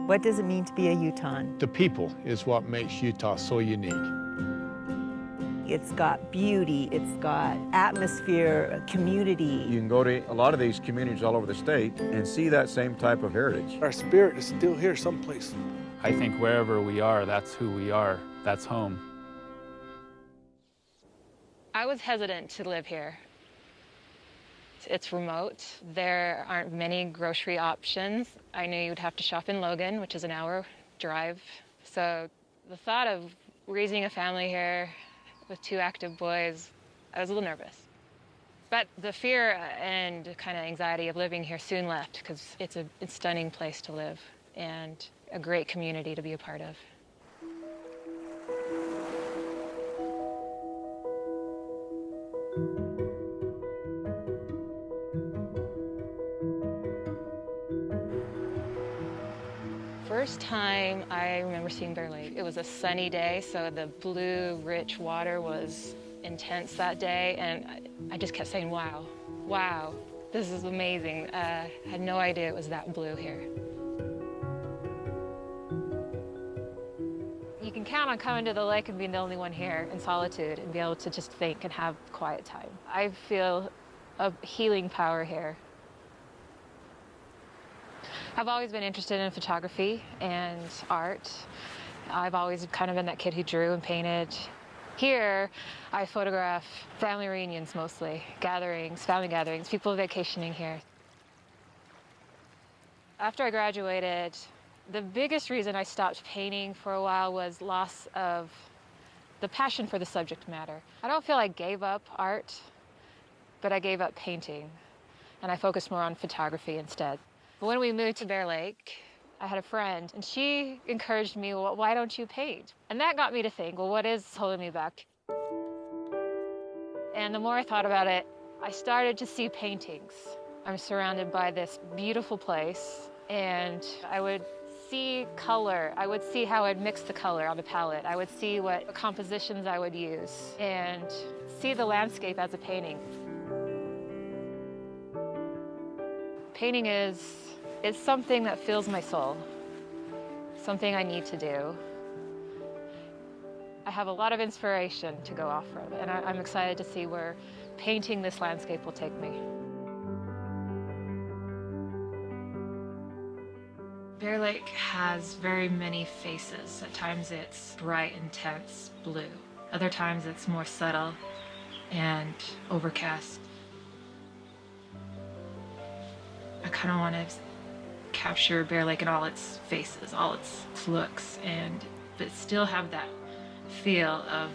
What does it mean to be a Utahn? The people is what makes Utah so unique. It's got beauty, it's got atmosphere, community. You can go to a lot of these communities all over the state and see that same type of heritage. Our spirit is still here someplace. I think wherever we are, that's who we are. That's home. I was hesitant to live here. It's remote. There aren't many grocery options. I knew you'd have to shop in Logan, which is an hour drive. So the thought of raising a family here with 2 active boys, I was a little nervous. But the fear and kind of anxiety of living here soon left because it's a stunning place to live and a great community to be a part of. First time I remember seeing Bear Lake, it was a sunny day, so the blue, rich water was intense that day, and I just kept saying, wow, wow, this is amazing. I had no idea it was that blue here. You can count on coming to the lake and being the only one here in solitude and be able to just think and have quiet time. I feel a healing power here. I've always been interested in photography and art. I've always kind of been that kid who drew and painted. Here, I photograph family reunions mostly, gatherings, family gatherings, people vacationing here. After I graduated, the biggest reason I stopped painting for a while was loss of the passion for the subject matter. I don't feel I gave up art, but I gave up painting, and I focused more on photography instead. When we moved to Bear Lake, I had a friend, and she encouraged me, well, why don't you paint? And that got me to think, well, what is holding me back? And the more I thought about it, I started to see paintings. I'm surrounded by this beautiful place, and I would see color. I would see how I'd mix the color on the palette. I would see what compositions I would use, and see the landscape as a painting. Painting is something that fills my soul, something I need to do. I have a lot of inspiration to go off from, and I'm excited to see where painting this landscape will take me. Bear Lake has very many faces. At times it's bright, intense blue. Other times it's more subtle and overcast. I kind of want to capture Bear Lake in all its faces, all its looks, but still have that feel of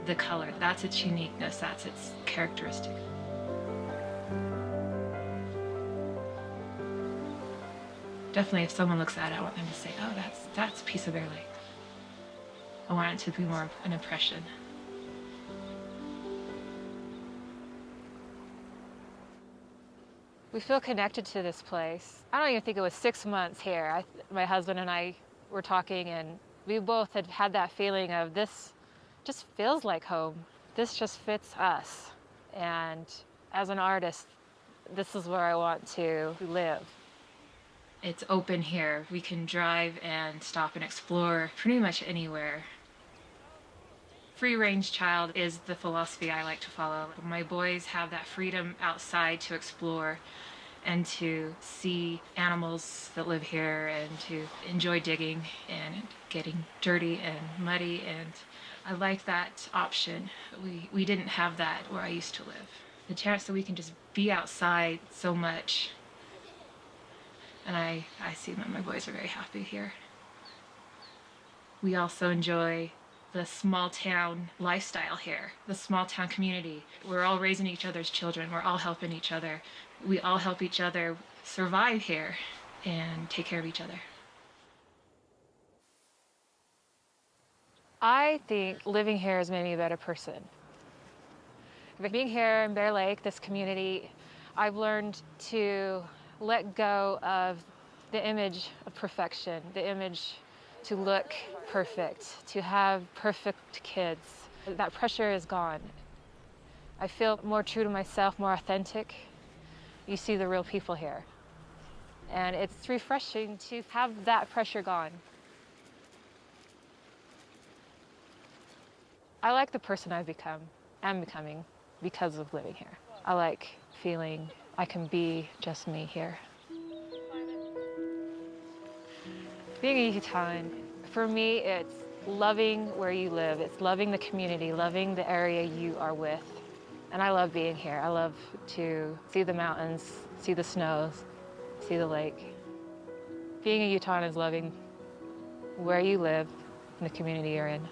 the color. That's its uniqueness, that's its characteristic. Definitely, if someone looks at it, I want them to say, oh, that's a piece of Bear Lake. I want it to be more of an impression. We feel connected to this place. I don't even think it was 6 months here. My husband and I were talking, and we both had that feeling of this just feels like home. This just fits us. And as an artist, this is where I want to live. It's open here. We can drive and stop and explore pretty much anywhere. Free-range child is the philosophy I like to follow. My boys have that freedom outside to explore and to see animals that live here and to enjoy digging and getting dirty and muddy, and I like that option. We didn't have that where I used to live. The chance that we can just be outside so much, and I see that my boys are very happy here. We also enjoy the small town lifestyle here, the small town community. We're all raising each other's children. We're all helping each other. We all help each other survive here and take care of each other. I think living here has made me a better person. Being here in Bear Lake, this community, I've learned to let go of the image of perfection, the image to look perfect, to have perfect kids. That pressure is gone. I feel more true to myself, more authentic. You see the real people here. And it's refreshing to have that pressure gone. I like the person am becoming because of living here. I like feeling I can be just me here. Being a Yucatan, for me, it's loving where you live. It's loving the community, loving the area you are with. And I love being here. I love to see the mountains, see the snows, see the lake. Being a Yucatan is loving where you live and the community you're in.